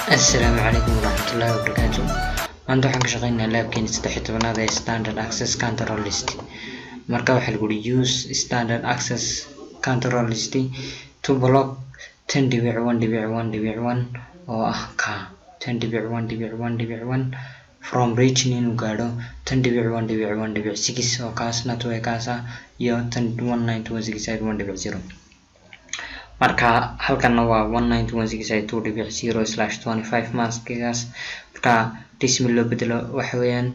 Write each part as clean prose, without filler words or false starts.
السلام عليكم ورحمة الله وبركاته. maanta waxaan ka shaqeynaa laabkeena 13 ee standard access control list. marka waxa lagu use standard access control list to block 10.1.1.1 oo ah ka 10.1.1.1 from reaching inuu gaadho 10.1.1.6 oo kaasna kaasa iyo 10.192.1.0. marka halkan waa 192.168.2.0/25 maskigaas. marka decimal loo bedelo waxa weeyaan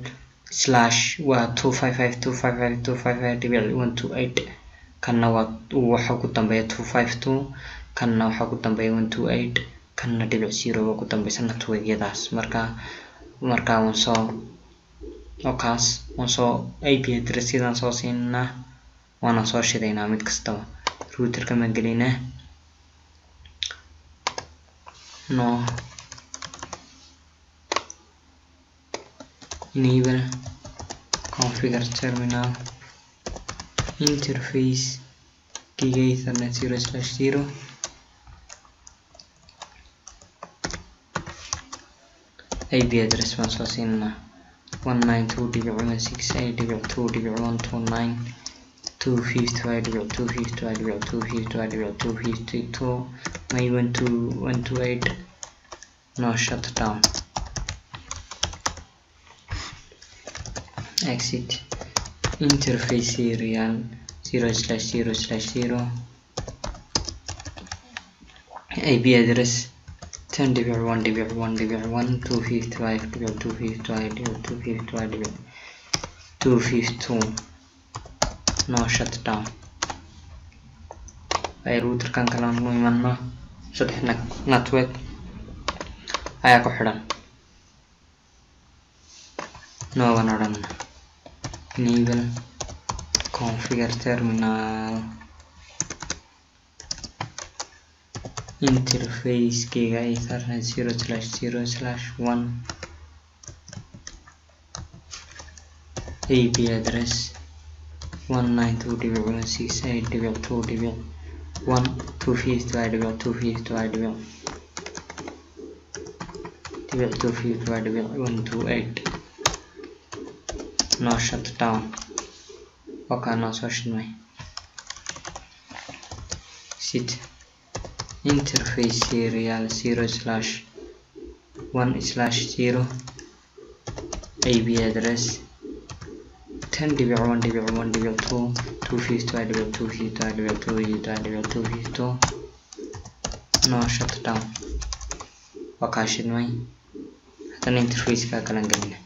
slash waa 255.255.255.128 kana waxa ku dambeeya 252 kana waxa ku dambeeya 128 kana .0 waa ku dambeeysan networkyadaas. marka waan soo IP address-yadan soo siinaa waana soo shidaynaa mid kastaba. router-ka ma gelinaa no enable configure terminal interface giga ethernet 0/0 IP address waan soo siinaa 192.168.2.129 255.255.252 may 128 no shutdown exit interface serial 0/0/0 IP address 10.1.1.1 255.255.252 no shutdown. ay router-kan kala imanno saddex network ayaa ku xidhan noogan odhan enable configure terminal interface giga ethernet 0/0/1 IP address 192.168.2.1 255.255.128 no shutdown. okay no soo shidmay sit interface serial 0/1/0 IP address 10.1.1.2 255.255.252 no shutdown. okay shidmay haddana interface-ka kala gelina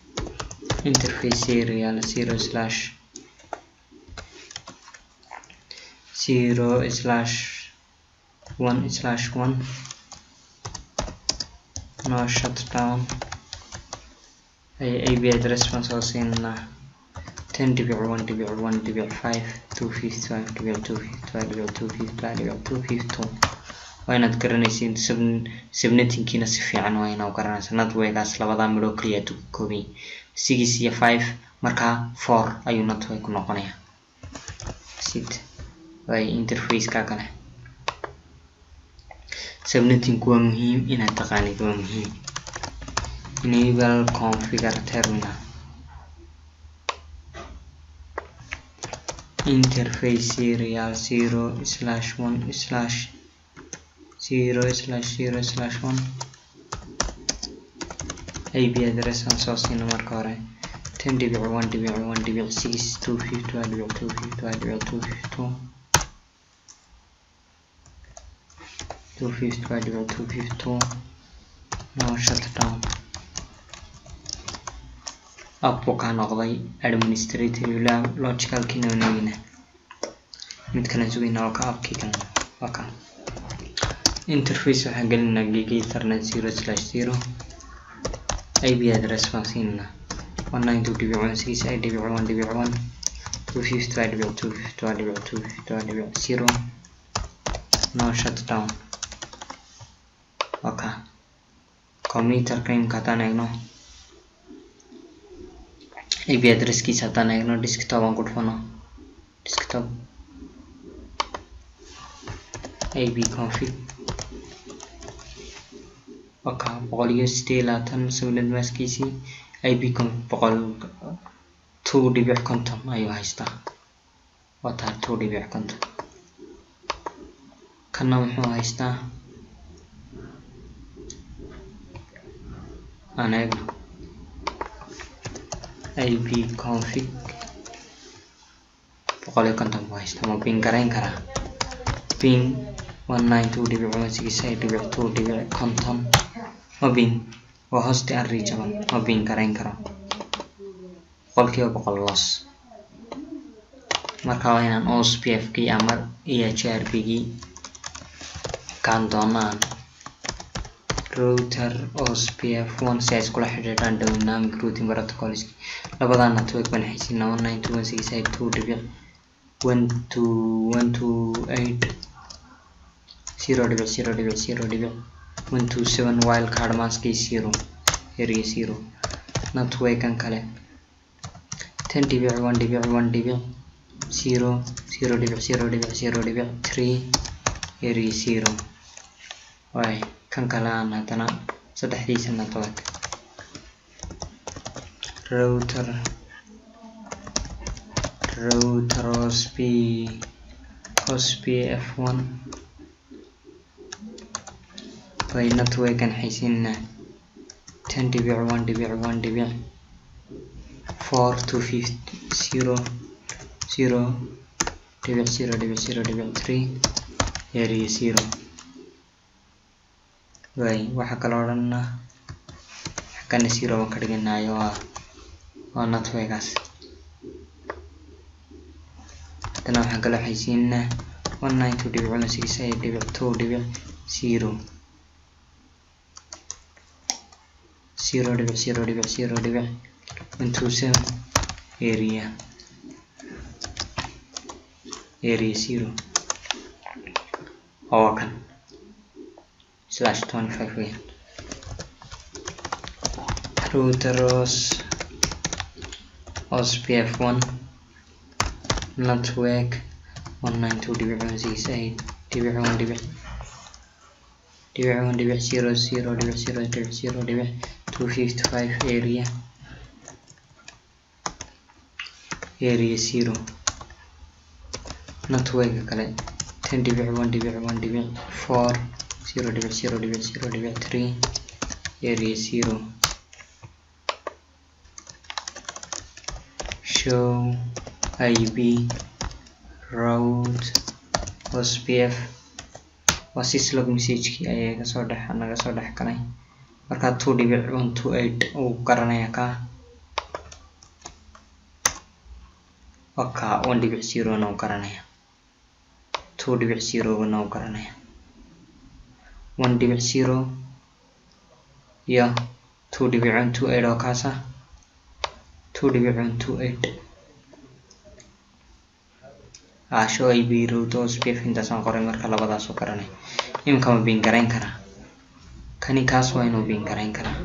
interface serial 0/1/1 no shutdown. IP address waan soo siinaa 10.1.1.5 255.255.252 waa inaad garanaysiin subnetting-kiina si fiican waa inaad garanaysaa. network-gaas labada midho kaliya ku koobi 6 iyo 5 marka 4 ayuu network ku noqonayaa. sit way interface-ka kale subnetting waa muhiim inaad taqaanid waa muhiim. enable configure terminal interface serial 0/1/0/1 IP address aan soo siino marka hore 10.1.1.6 255.255.252 no shutdown. app ka noqday administrative logical kinonina mid kale sugayna oo ka appkii kan waka interface waxa gelina giga ethernet 0/0 IP address waan siinaa 192.168.1.1 255.255.252.0 no shutdown. okay computer claim kataan eegno IP address-kiisa haddaan eegno desktop aan ku dhufano desktop IP config okay boqoliyo stilaatan subnet maskiisi ib boqol 2.50 ayuu haystaa wata 2.50 kana wuxuu haystaa anaga ib config boqoliyo konton buu haystaa ma ping garayn karaa ping 192.168.2.50 ma ping waa host unreachable ma ping garayn karo boqolkiiba boqol loss marka waa inaan ospf kii ama ehrb gii kan doonaan router ospf 1 si ay iskula xidhiidhaan dynamic routing protocols labadan network baan haysiinaa 192.168.2.0.0.0.127 wildcard mask 0 area 0 network kan kale 10.1.1.0.0.0.3 area 0 way kan kale aan hadana saddexdiisa network router ospf1 way network kan haysiinaa 10.1.1.4.250.0.0.0.3 area 0 way waxa kala odhanna kana 0 ka dhiganayo waa networkaas hadana waxaan kala haysiinaa 192.168.2.0 0.0.0.127 area 0 oo kan /25 way router ospf1 network 192.168.1.0.0.0.255 area 0 network kale 10.1.1.4.0.0.0.3 area 0 show ib route ospf waa syslog message kii ayaga naga soo dhex galay marka 2.128 uu garanaya ka waka 1.0 na uu garanaya 2.0 na uu garanaya 1.0 iyo 2.128 oo kaasa 2.128 show ib route ospf intaasaan qoray marka labadaas oo garanay imika ma ping garayn karaa kani kaas waa inuu ping garayn karaa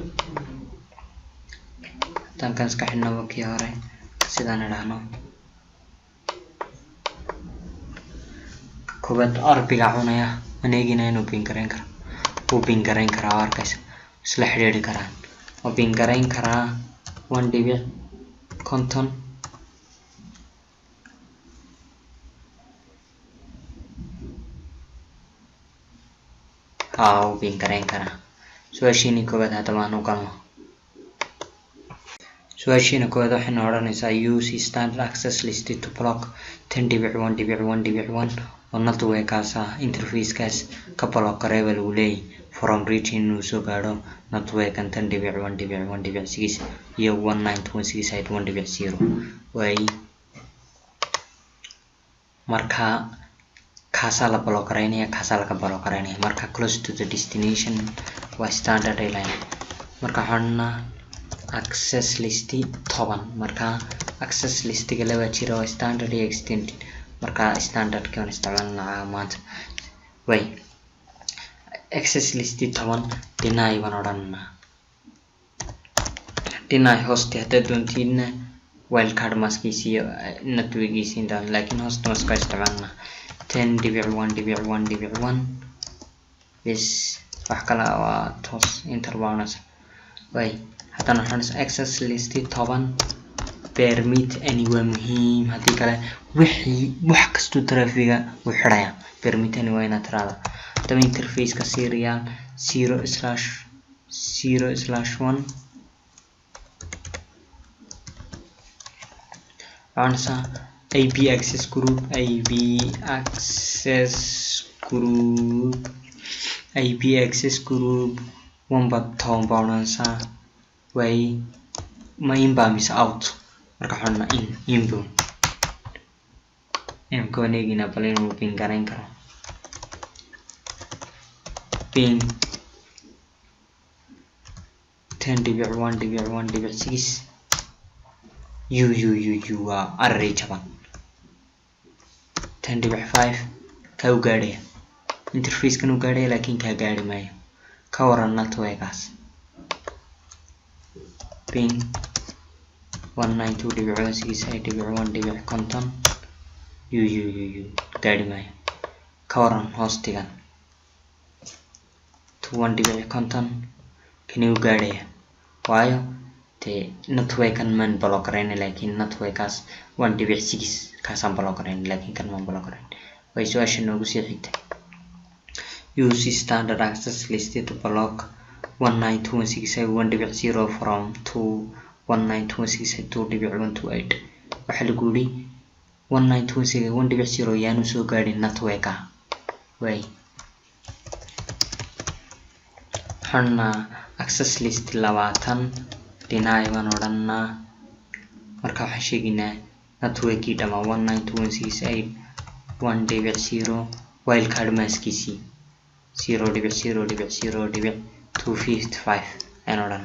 haddaan kan iska xidhno kii hore sidaan idhaahno koobaad arbiga cunaya maneegina inuu ping garayn karo uu ping garayn karaa arkaysa isla xidhiidhi karaan ma ping garayn karaa 1.50 uu ping garayn karaa su-aashiina koowaad haddaba aan u galno su-aashiina koowaad waxayna odhanaysaa use standard access list to block 10.1.1.1 oo networkaas interfacekaas ka block gareeba lagu leeyahay from reaching inuu soo gaadho networkan 10.1.1.6 iyo 192.168.1.0 way marka kaasaa la block garaynaya kaasaa laga block garaynaya marka close to the destination waa standard line marka waxaana access list 10 marka access listiga laba jira waa standard iyo extended marka standard kan isticmaalnaa maanta way access list 10 deny baan odhanaa deny host hadda doontiina wildcard maskiisi iyo networkiisi intaan laakiin host maska isticmaalnaa 10.1.1.1 this wax kala waa toos interbounds way haddana waxaan access list 10 permit anywhere muhiim hadii kale wixii wax kasto traffiga u xiraya permit anywhere ina tirada daba interface ka serial 0/0/1 answer IP access group one button balance way ma inbound is out marka xonna inbound connecting apply no ping garan karo ping 10.1.1.6 array jaban 10.5 ka u gaadhay interface kan u gaadhay laakiin ka gaadhi maayo ka waran networkaas ping 192.168.1.content gaadhi maayo ka waran hostigan 1.content kan u gaadhay waayo networkan man block rayn laakiin networkaas 1.6 kaasan block rayn laakiin kan man block rayn way su'aasha noogu sii xigtay use standard access list to block 192.168.1.0 from 192.168.2.128 waxa lagu yiri 192.168.1.0 yaanu soo gaadhin networka way xana access list 20 deny baan odhanaa marka waxaan sheegnaa networkii dhama 192.168.1.0 wildcard maskiisii 0.0.0.255 aan odhan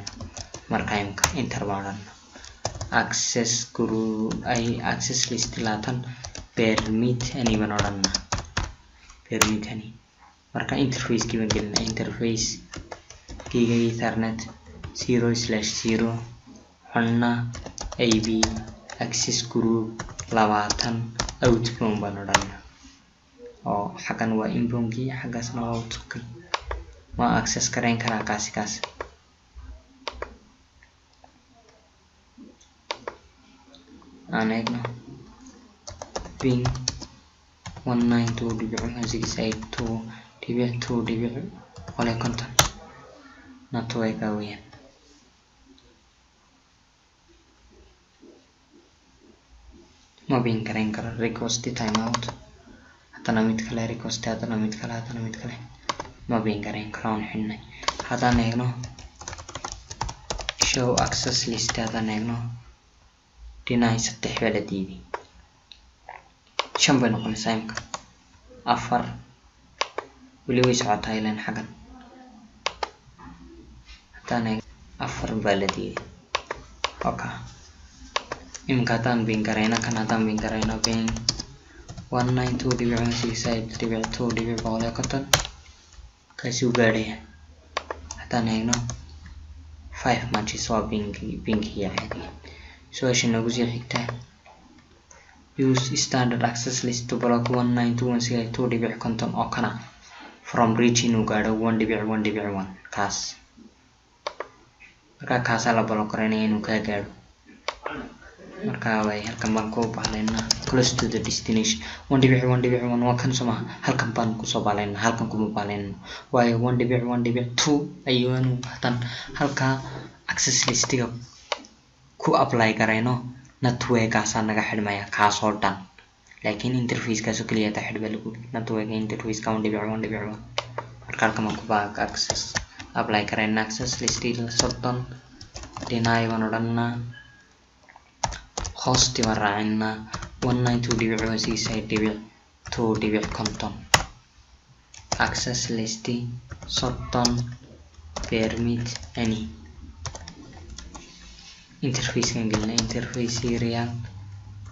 marka imka enter baan odhanaa access group access list 20 permit ani baan odhanaa permit ani marka interface kii baan gelinaa interface kiga ethernet 0/0 xonna IP access group 20 outbound baan odhanaa oo xagan waa inbound kii xagaasna waa outbound ma access karayn karaa kaas aan eegno ping 192.168.2.2 network weeyaan ma bin karayn karo request timeout hadana mid kale request hadana mid kale ma bin karayn karo xidhnay hadaan eegno show access list hadaan eegno deny 3 waladii 5 bay noqonaysaa imka 4 wali way socotaa ilaan xagan hadaan eegno 4 waladii okay imka hadaan bin karayna kan hadaan bin karayna ping 192.168.2.1 kaasi u gaadhay hadaan eegno 5 matches waa ping yahay su'aasha nagu sii xigta use standard access list to block 192.168.2.content oo kana from region u gaadho 1.1.1 kaas marka kaas la block raynay inuu ka gaadho marka way halkan baan ku baalayna close to the destination 1.1.1 waa kan soma halkan baan ku soo baalayna halkan kuma baalayna way 1.1.2 ayuu tan halka access listiga ku apply garayno networkaas naga xidhmaya kaas oo dhan laakiin interface kaas oo kaliya ta xidhba lagu network interface ka 1.1.1 marka halkan ku baa access apply garayna access list sodan deny baan odhanaa host waracina 192.168.2.content access list sodan permit any interface kan gelina interface serial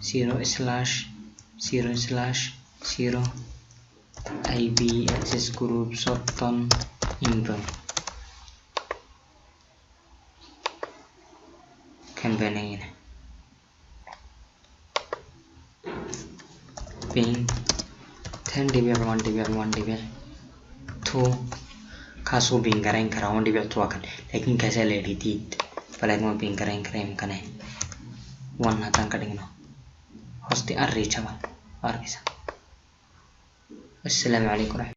0/0/0 IP access group sodan inbound campaign ping 10.1.1.2 kaasoo biin garayn kara 1.2 kan laakiin kaasa la edit flag ma biin garayn kara imkane 1 hadan ka dhigno hosti array jaban arkaysa. Assalaamu calaykum.